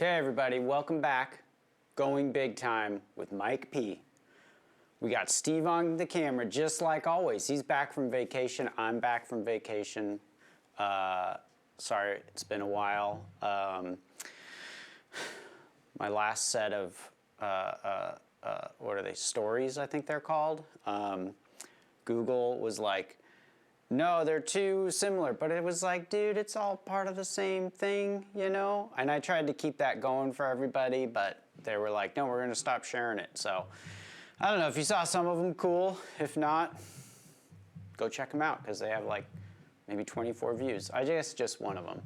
Okay, everybody, welcome back. Going big time with Mike P. We got Steve on the camera, just like always. He's back from vacation. I'm back from vacation. Sorry, it's been a while. My last set of, what are they, stories, I think they're called. Google was like, no, they're too similar, but it was like, dude, it's all part of the same thing, you know? And I tried to keep that going for everybody, but they were like, no, we're gonna stop sharing it. So, I don't know, if you saw some of them, cool. If not, go check them out, because they have like maybe 24 views. I guess just one of them.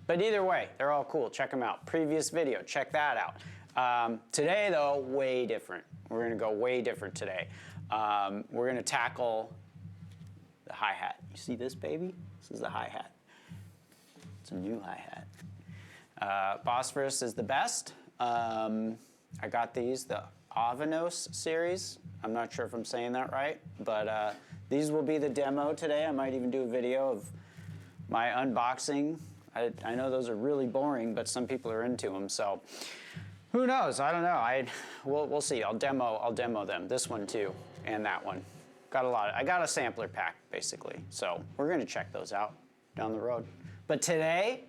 But either way, they're all cool. Check them out. Previous video, check that out. Today, though, way different. We're gonna go way different today. We're gonna tackle the hi-hat. You see this, baby? This is the hi-hat. It's a new hi-hat. Bosphorus is the best. I got these, the Avanos series. I'm not sure if I'm saying that right, but these will be the demo today. I might even do a video of my unboxing. I know those are really boring, but some people are into them, so who knows? I don't know. We'll see. I'll demo them. This one too, and that one. I got a sampler pack, basically. So we're gonna check those out down the road. But today,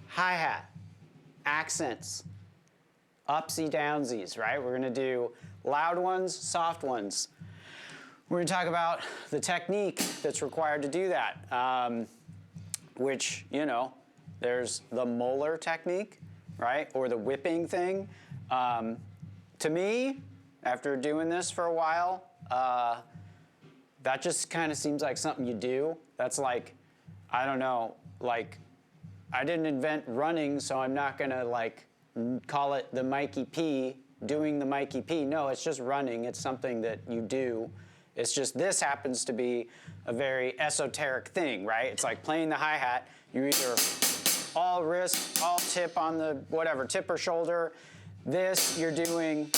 hi-hat, accents, upsy downsies, right? We're gonna do loud ones, soft ones. We're gonna talk about the technique that's required to do that, which, you know, there's the moeller technique, right? Or the whipping thing. To me, after doing this for a while, that just kind of seems like something you do. That's like, I don't know, like, I didn't invent running, so I'm not gonna like call it the Mikey P, doing the Mikey P. No, it's just running. It's something that you do. It's just this happens to be a very esoteric thing, right? It's like playing the hi-hat. You either all wrist, all tip on the whatever, tip or shoulder. This, you're doing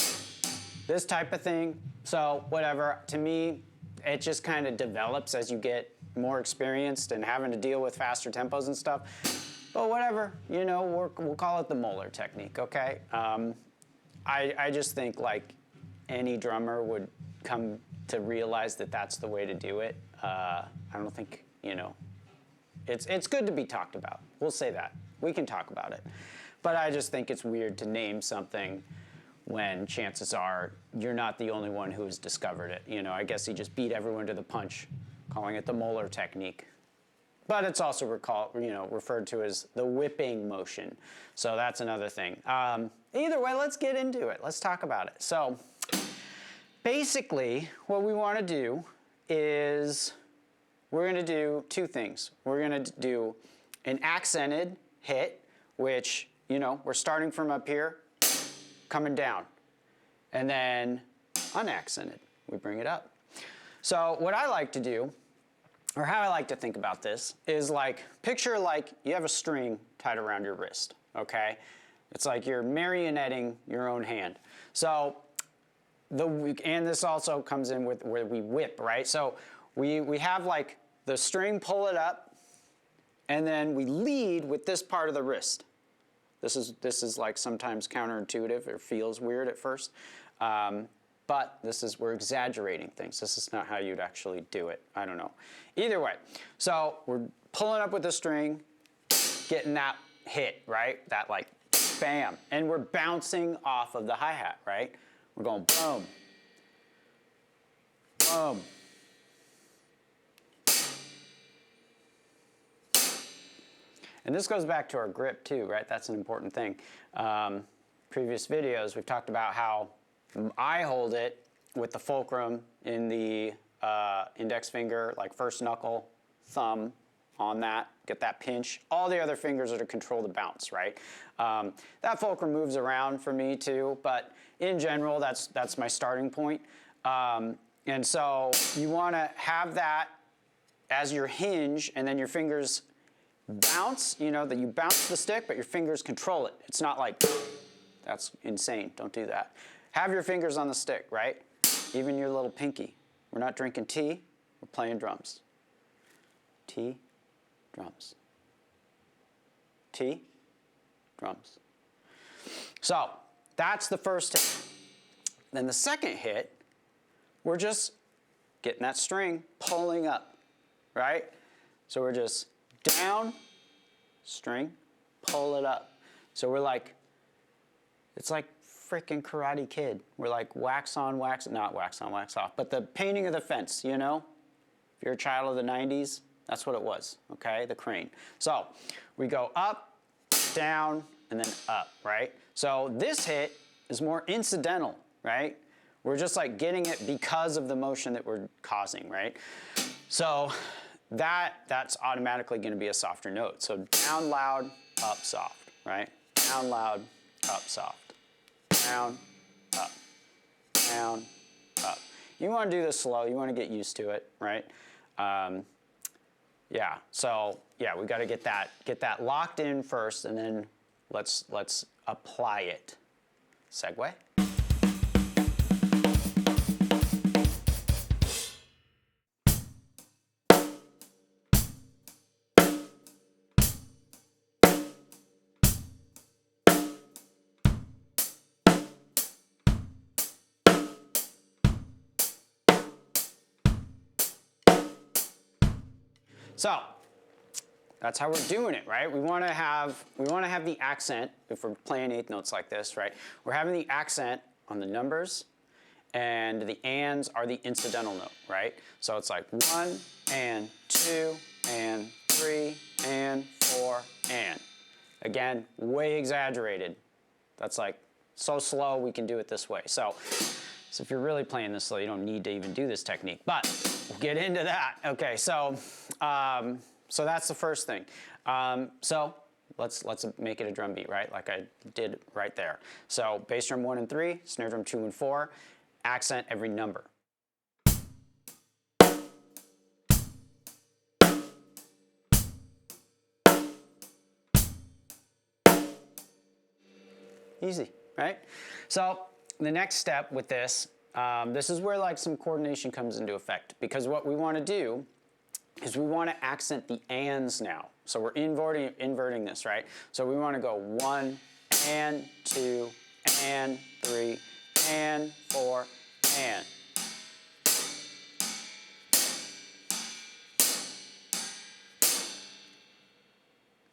this type of thing. So whatever, to me, it just kind of develops as you get more experienced and having to deal with faster tempos and stuff. But whatever, you know, we'll call it the moeller technique, okay? I just think like any drummer would come to realize that that's the way to do it. I don't think, you know, it's good to be talked about. We'll say that. We can talk about it. But I just think it's weird to name something when chances are you're not the only one who has discovered it. You know, I guess he just beat everyone to the punch, calling it the moeller technique. But it's also referred to as the whipping motion. So that's another thing. Either way, let's get into it. Let's talk about it. So basically, what we want to do is we're going to do two things. We're going to do an accented hit, which, you know, we're starting from up here, coming down, and then unaccented, we bring it up. So what I like to do, or how I like to think about this, is like, picture like you have a string tied around your wrist, okay? It's like you're marionetting your own hand. So, and this also comes in with where we whip, right? So we have like the string, pull it up, and then we lead with this part of the wrist. This is like sometimes counterintuitive or feels weird at first, but we're exaggerating things. This is not how you'd actually do it. I don't know. Either way, so we're pulling up with the string, getting that hit, right? That like bam, and we're bouncing off of the hi-hat, right? We're going boom, boom. And this goes back to our grip too, right? That's an important thing. Previous videos, we've talked about how I hold it with the fulcrum in the index finger, like first knuckle, thumb on that, get that pinch. All the other fingers are to control the bounce, right? That fulcrum moves around for me too, but in general, that's my starting point. And so you wanna have that as your hinge, and then your fingers bounce, you know, that you bounce the stick, but your fingers control it. It's not like, that's insane, don't do that. Have your fingers on the stick, right? Even your little pinky. We're not drinking tea, we're playing drums. Tea, drums. Tea, drums. So that's the first hit. Then the second hit, we're just getting that string, pulling up, right? So we're just down, string, pull it up. So we're like, it's like freaking Karate Kid. We're like wax on, not wax on, wax off, but the painting of the fence, you know? If you're a child of the 90s, that's what it was, okay? The crane. So we go up, down, and then up, right? So this hit is more incidental, right? We're just like getting it because of the motion that we're causing, right? So that's automatically going to be a softer note. So down loud, up soft, right? Down loud, up soft. Down, up, down, up. You want to do this slow. You want to get used to it, right? Yeah. So yeah, we got to get that locked in first, and then let's apply it. Segue. So that's how we're doing it, right? We want to have the accent if we're playing eighth notes like this, right? We're having the accent on the numbers, and the ands are the incidental note, right? So it's like 1 and 2 and 3 and 4 and. Again, way exaggerated. That's like so slow we can do it this way. So if you're really playing this slow, you don't need to even do this technique, but we'll get into that. Okay, so that's the first thing. So let's make it a drum beat, right? Like I did right there. So bass drum 1 and 3, snare drum 2 and 4, accent every number. Easy, right? So the next step with this, this is where like some coordination comes into effect, because what we want to do is we want to accent the ands now. So we're inverting this, right? So we want to go 1 and 2 and 3 and 4 and.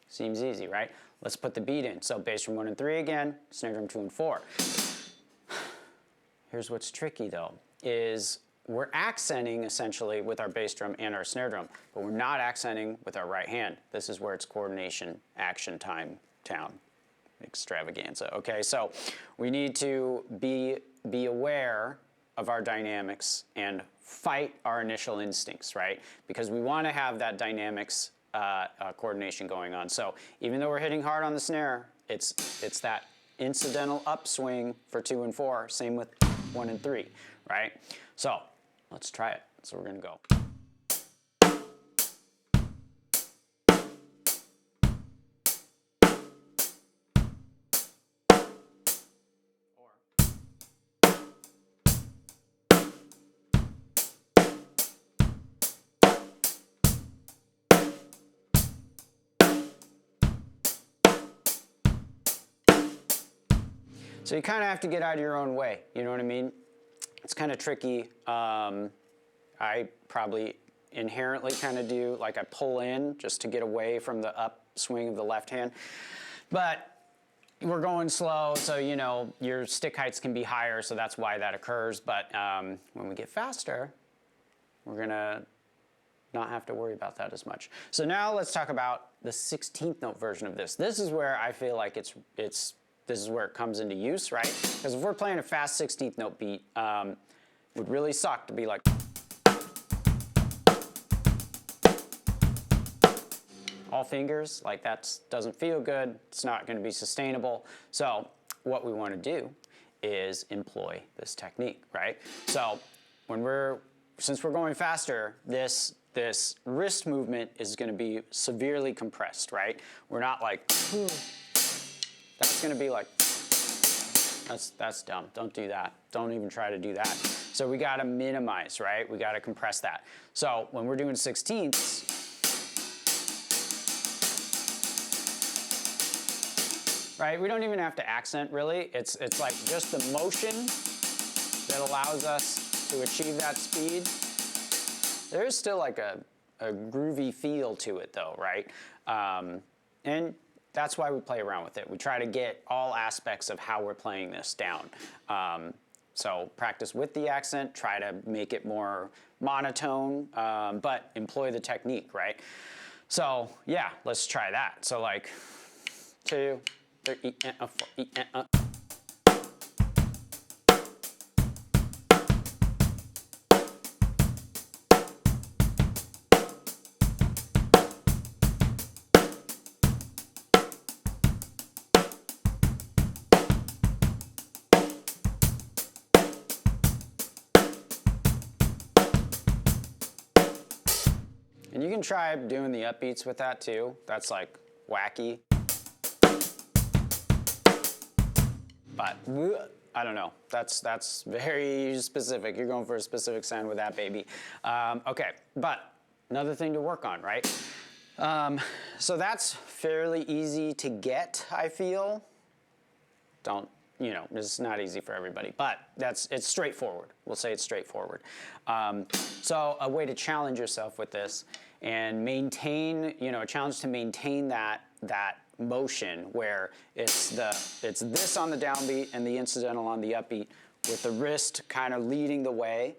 Seems easy, right? Let's put the beat in. So bass drum 1 and 3 again, snare drum 2 and 4. Here's what's tricky though, is we're accenting essentially with our bass drum and our snare drum, but we're not accenting with our right hand. This is where it's coordination, action time, town, extravaganza. Okay, so we need to be aware of our dynamics and fight our initial instincts, right? Because we want to have that dynamics coordination going on. So even though we're hitting hard on the snare, it's that incidental upswing for 2 and 4. Same with 1 and 3, right? So let's try it. So we're gonna go. So you kind of have to get out of your own way, you know what I mean? It's kind of tricky. I probably inherently kind of do, like I pull in just to get away from the upswing of the left hand. But we're going slow, so you know, your stick heights can be higher, so that's why that occurs. But when we get faster, we're gonna not have to worry about that as much. So now let's talk about the 16th note version of this. This is where I feel like this is where it comes into use, right? Because if we're playing a fast 16th note beat, it would really suck to be like all fingers, like that doesn't feel good, it's not gonna be sustainable. So what we wanna do is employ this technique, right? So since we're going faster, this wrist movement is gonna be severely compressed, right? We're not like, that's gonna be like, that's dumb, don't do that. Don't even try to do that. So we gotta minimize, right? We gotta compress that. So when we're doing 16ths, right? We don't even have to accent, really. It's like just the motion that allows us to achieve that speed. There is still like a groovy feel to it, though, right? And that's why we play around with it. We try to get all aspects of how we're playing this down. So practice with the accent, try to make it more monotone, but employ the technique, right? So yeah, let's try that. So like 2, 3, 4, And you can try doing the upbeats with that too. That's like wacky. But I don't know. That's very specific. You're going for a specific sound with that, baby. Okay, but another thing to work on, right? So that's fairly easy to get, I feel. You know, it's not easy for everybody, but it's straightforward. We'll say it's straightforward. So a way to challenge yourself with this and maintain, you know, a challenge to maintain that motion where it's this on the downbeat and the incidental on the upbeat with the wrist kind of leading the way.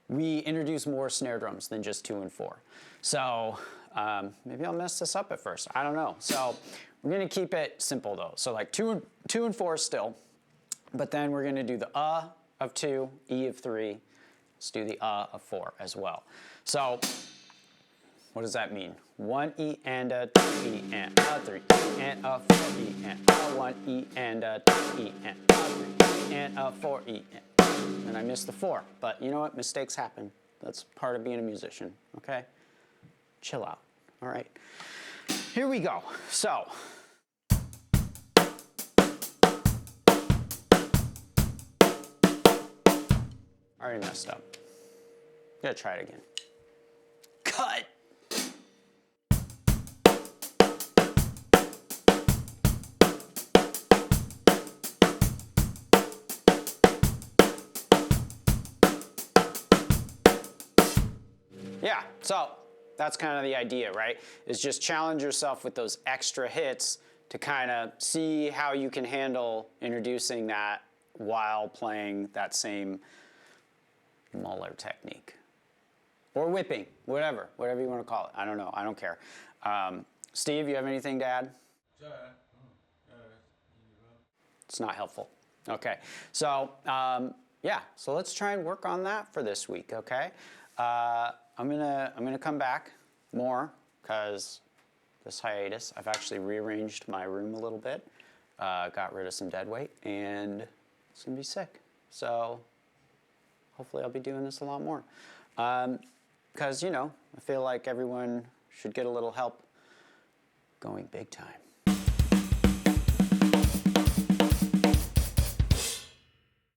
We introduce more snare drums than just 2 and 4. So maybe I'll mess this up at first. I don't know. So we're going to keep it simple though. So like 2 and 4 still, but then we're going to do the of 2, E of 3. Let's do the of 4 as well. So what does that mean? 1 E and a 2 E and a 3 E and a 4 E and a 1 E and a 2 E and a 3 E and a 4 E and I missed the 4. But you know what? Mistakes happen. That's part of being a musician, okay? Chill out, all right? Here we go. So I already messed up. Gotta try it again. Cut! Yeah, so that's kind of the idea, right? Is just challenge yourself with those extra hits to kind of see how you can handle introducing that while playing that same moeller technique. Or whipping, whatever you want to call it. I don't know, I don't care. Steve, you have anything to add? It's not helpful. Okay, so yeah, so let's try and work on that for this week, okay? I'm gonna come back more because this hiatus, I've actually rearranged my room a little bit, got rid of some dead weight, and it's gonna be sick. So hopefully I'll be doing this a lot more. Because, you know, I feel like everyone should get a little help going big time.